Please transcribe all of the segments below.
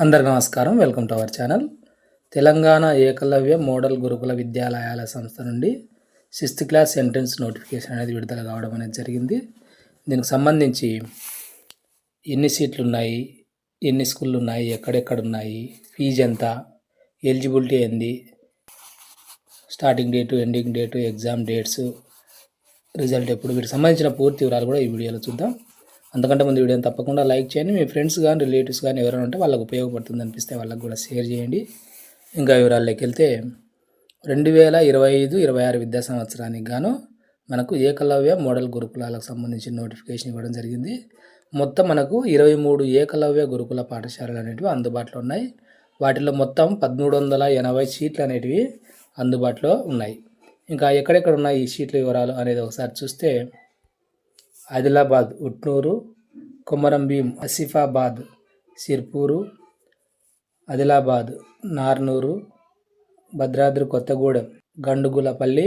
అందరికీ నమస్కారం. Welcome to our channel. Telangana Ekalavya model గురుకుల విద్యాలయాల సంస్థ నుండి 6th క్లాస్ ఎంట్రన్స్ నోటిఫికేషన్ అనేది విడుదల కావడం అనేది జరిగింది. దీనికి సంబంధించి ఎన్ని సీట్లు ఉన్నాయి, ఎన్ని స్కూళ్ళు ఉన్నాయి, ఎక్కడెక్కడ ఉన్నాయి, ఫీజు ఎంత, ఎలిజిబిలిటీ ఏంది, starting date, ending date, exam dates, result ఎప్పుడు, వీటికి సంబంధించిన పూర్తి వివరాలు కూడా ఈ వీడియోలో చూద్దాం. అంతకంటే ముందు వీడియోని తప్పకుండా లైక్ చేయండి. మీ ఫ్రెండ్స్ కానీ రిలేటివ్స్ కానీ ఎవరైనా ఉంటే వాళ్ళకు ఉపయోగపడుతుంది అనిపిస్తే వాళ్ళకు కూడా షేర్ చేయండి. ఇంకా వివరాల్లోకి వెళ్తే 2025-26 విద్యా సంవత్సరానికి గాను మనకు ఏకలవ్య మోడల్ గురుకులాలకు సంబంధించిన నోటిఫికేషన్ ఇవ్వడం జరిగింది. మొత్తం మనకు 23 ఏకలవ్య గురుకుల పాఠశాలలు అనేటివి అందుబాటులో ఉన్నాయి. వాటిలో మొత్తం 1380 సీట్లు అనేటివి అందుబాటులో ఉన్నాయి. ఇంకా ఎక్కడెక్కడ ఉన్నాయి ఈ సీట్ల వివరాలు అనేది ఒకసారి చూస్తే ఆదిలాబాద్, ఉట్నూరు, కొమరంభీం, ఆసిఫాబాద్, సిర్పూరు, ఆదిలాబాద్, నార్నూరు, భద్రాద్రి కొత్తగూడెం, గండుగులపల్లి,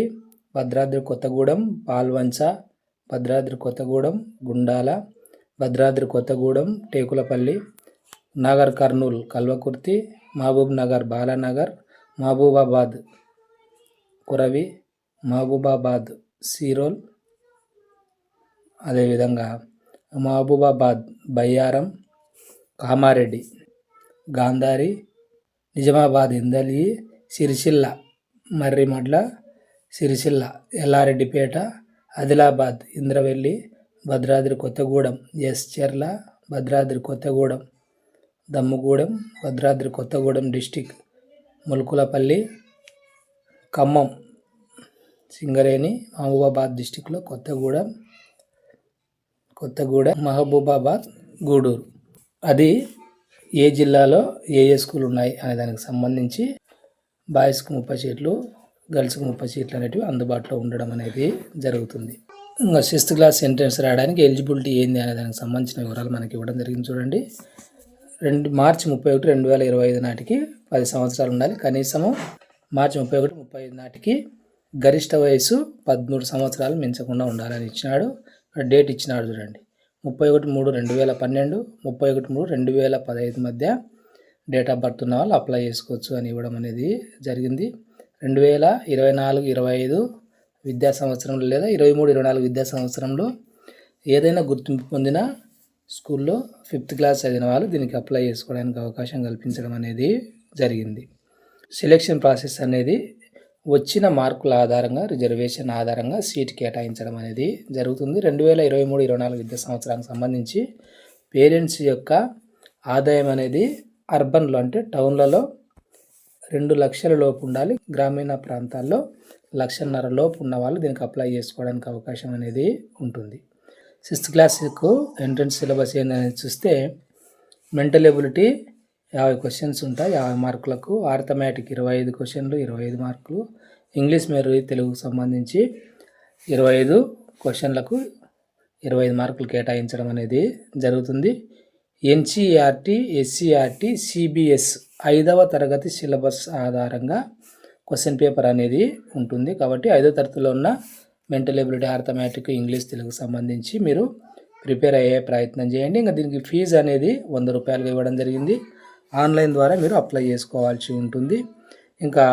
భద్రాద్రి కొత్తగూడెం, పాల్వంచ, భద్రాద్రి కొత్తగూడెం, గుండాల, భద్రాద్రి కొత్తగూడెం, టేకులపల్లి, నాగర్ కర్నూల్, కల్వకుర్తి, మహబూబ్ నగర్, బాలానగర్, మహబూబాబాద్, కురవి, మహబూబాబాద్, సీరోల్, అదేవిధంగా మహబూబాబాద్, బయ్యారం, కామారెడ్డి, గాంధారి, నిజామాబాద్, ఇందలి, సిరిసిల్ల, మర్రిమడ్ల, సిరిసిల్ల, ఎల్లారెడ్డిపేట, ఆదిలాబాద్, ఇంద్రవెల్లి, భద్రాద్రి కొత్తగూడెం, చెర్ల, భద్రాద్రి కొత్తగూడెం, దమ్ముగూడెం, భద్రాద్రి కొత్తగూడెం డిస్టిక్, ముల్కులపల్లి, ఖమ్మం, సింగరేణి, మహబూబాబాద్ డిస్టిక్లో కొత్తగూడెం, మహబూబాబాద్, గూడూరు. అది ఏ జిల్లాలో ఏ స్కూల్ ఉన్నాయి అనే దానికి సంబంధించి బాయ్స్కి 30 సీట్లు, గర్ల్స్కి 30 సీట్లు అనేటివి అందుబాటులో ఉండడం అనేది జరుగుతుంది. ఇంకా 6th క్లాస్ ఎంట్రన్స్ రాయడానికి ఎలిజిబిలిటీ ఏంది అనే దానికి సంబంధించిన వివరాలు మనకి ఇవ్వడం జరిగింది. చూడండి, మార్చి 31, 2025 నాటికి 10 సంవత్సరాలు ఉండాలి. కనీసము మార్చి 31, 35 నాటికి గరిష్ట వయసు 13 సంవత్సరాలు మించకుండా ఉండాలని ఇచ్చినాడు. డేట్ ఇచ్చినాడు చూడండి, 31/3/2012, 31/3/2015 మధ్య డేట్ ఆఫ్ బర్త్ ఉన్న వాళ్ళు అప్లై చేసుకోవచ్చు అని ఇవ్వడం అనేది జరిగింది. 2024-25 విద్యా సంవత్సరంలో లేదా 23-24 విద్యా సంవత్సరంలో ఏదైనా గుర్తింపు పొందిన స్కూల్లో 5th క్లాస్ చదివిన వాళ్ళు దీనికి అప్లై చేసుకోవడానికి అవకాశం కల్పించడం అనేది జరిగింది. సెలెక్షన్ ప్రాసెస్ అనేది వచ్చిన మార్కుల ఆధారంగా, రిజర్వేషన్ ఆధారంగా సీట్ కేటాయించడం అనేది జరుగుతుంది. 2023-24 విద్యా సంవత్సరానికి సంబంధించి పేరెంట్స్ యొక్క ఆదాయం అనేది అర్బన్లో అంటే టౌన్లలో 2 లక్షల లోపు ఉండాలి. గ్రామీణ ప్రాంతాల్లో 1.5 లక్షల లోపు ఉన్న వాళ్ళు దీనికి అప్లై చేసుకోవడానికి అవకాశం అనేది ఉంటుంది. 6th క్లాస్కు ఎంట్రన్స్ సిలబస్ ఏంటనేది చూస్తే మెంటల్ ఎబిలిటీ 50 క్వశ్చన్స్ ఉంటాయి, 50 మార్కులకు. ఆర్థమెటిక్ 25 క్వశ్చన్లు, 25 మార్కులు. ఇంగ్లీష్ మరియు తెలుగుకు సంబంధించి 25 క్వశ్చన్లకు 25 మార్కులు కేటాయించడం అనేది జరుగుతుంది. NCERT, SCERT, CBS 5వ తరగతి సిలబస్ ఆధారంగా క్వశ్చన్ పేపర్ అనేది ఉంటుంది. కాబట్టి 5వ తరగతిలో ఉన్న మెంటల్ ఎబిలిటీ, ఆర్థమెటిక్, ఇంగ్లీష్, తెలుగుకు సంబంధించి మీరు ప్రిపేర్ అయ్యే ప్రయత్నం చేయండి. ఇంకా దీనికి ఫీజు అనేది 100 రూపాయలుగా ఇవ్వడం జరిగింది. ఆన్లైన్ ద్వారా మీరు అప్లై చేసుకోవాల్సి ఉంటుంది. ఇంకా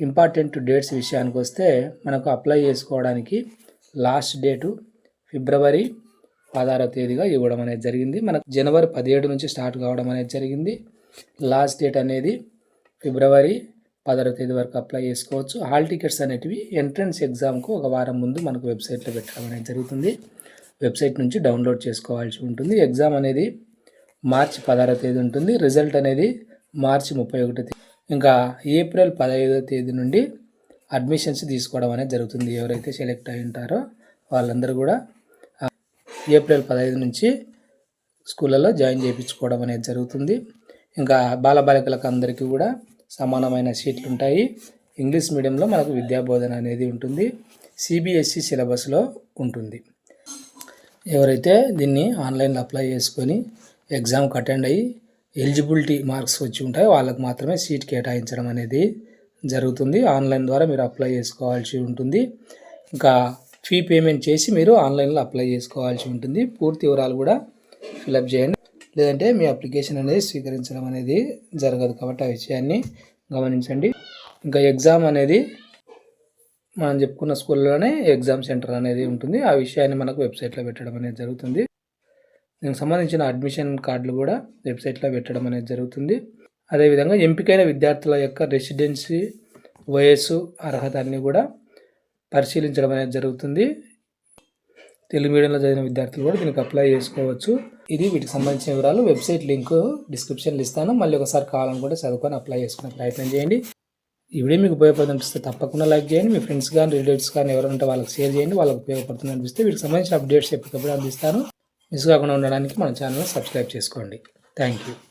ఇంపార్టెంట్ డేట్స్ విషయానికి వస్తే మనకు అప్లై చేసుకోవడానికి లాస్ట్ డేటు ఫిబ్రవరి 16వ తేదీగా ఇవ్వడం అనేది జరిగింది. మనకు జనవరి 17 నుంచి స్టార్ట్ కావడం అనేది జరిగింది. లాస్ట్ డేట్ అనేది ఫిబ్రవరి 16వ తేదీ వరకు అప్లై చేసుకోవచ్చు. హాల్ టికెట్స్ అనేటివి ఎంట్రన్స్ ఎగ్జామ్కు ఒక వారం ముందు మనకు వెబ్సైట్లో పెట్టడం అనేది జరుగుతుంది. వెబ్సైట్ నుంచి డౌన్లోడ్ చేసుకోవాల్సి ఉంటుంది. ఎగ్జామ్ అనేది మార్చి 16వ తేదీ ఉంటుంది. రిజల్ట్ అనేది మార్చి 31వ తేదీ. ఇంకా ఏప్రిల్ 15వ తేదీ నుండి అడ్మిషన్స్ తీసుకోవడం అనేది జరుగుతుంది. ఎవరైతే సెలెక్ట్ అయి ఉంటారో వాళ్ళందరూ కూడా ఏప్రిల్ 15 నుంచి స్కూళ్ళలో జాయిన్ చేయించుకోవడం అనేది జరుగుతుంది. ఇంకా బాలబాలికలకు అందరికీ కూడా సమానమైన సీట్లు ఉంటాయి. ఇంగ్లీష్ మీడియంలో మనకు విద్యాబోధన అనేది ఉంటుంది. CBSE సిలబస్లో ఉంటుంది. ఎవరైతే దీన్ని ఆన్లైన్లో అప్లై చేసుకొని ఎగ్జామ్కి అటెండ్ అయ్యి ఎలిజిబిలిటీ మార్క్స్ వచ్చి ఉంటాయో వాళ్ళకు మాత్రమే సీట్ కేటాయించడం అనేది జరుగుతుంది. ఆన్లైన్ ద్వారా మీరు అప్లై చేసుకోవాల్సి ఉంటుంది. ఇంకా ఫీ పేమెంట్ చేసి మీరు ఆన్లైన్లో అప్లై చేసుకోవాల్సి ఉంటుంది. పూర్తి వివరాలు కూడా ఫిలప్ చేయండి. లేదంటే మీ అప్లికేషన్ అనేది స్వీకరించడం అనేది జరగదు. కాబట్టి ఆ విషయాన్ని గమనించండి. ఇంకా ఎగ్జామ్ అనేది మనం చెప్పుకున్న స్కూల్లోనే ఎగ్జామ్ సెంటర్ అనేది ఉంటుంది. ఆ విషయాన్ని మనకు వెబ్సైట్లో పెట్టడం అనేది జరుగుతుంది. దీనికి సంబంధించిన అడ్మిషన్ కార్డులు కూడా వెబ్సైట్లో పెట్టడం అనేది జరుగుతుంది. అదేవిధంగా ఎంపికైన విద్యార్థుల యొక్క రెసిడెన్సీ, వయస్సు, అర్హత అన్నీ కూడా పరిశీలించడం అనేది జరుగుతుంది. తెలుగు మీడియంలో చదివిన విద్యార్థులు కూడా దీనికి అప్లై చేసుకోవచ్చు. ఇది వీటికి సంబంధించిన వివరాలు. వెబ్సైట్ లింక్ డిస్క్రిప్షన్లో ఇస్తాను. మళ్ళీ ఒకసారి కావాలనుకుంటే చదువుకొని అప్లై చేసుకునే ప్రయత్నం చేయండి. ఈ వీడియో మీకు ఉపయోగపడుతుంది అనిపిస్తే తప్పకుండా లైక్ చేయండి. మీ ఫ్రెండ్స్ కానీ రిలేటివ్స్ కానీ ఎవరంటే వాళ్ళకి షేర్ చేయండి. వాళ్ళకి ఉపయోగపడుతుంది అనిపిస్తే వీటికి సంబంధించిన అప్డేట్స్ ఎప్పటికప్పుడు అందిస్తాను. మిస్ కాకుండా ఉండడానికి మన ఛానల్ని సబ్స్క్రైబ్ చేసుకోండి. Thank you.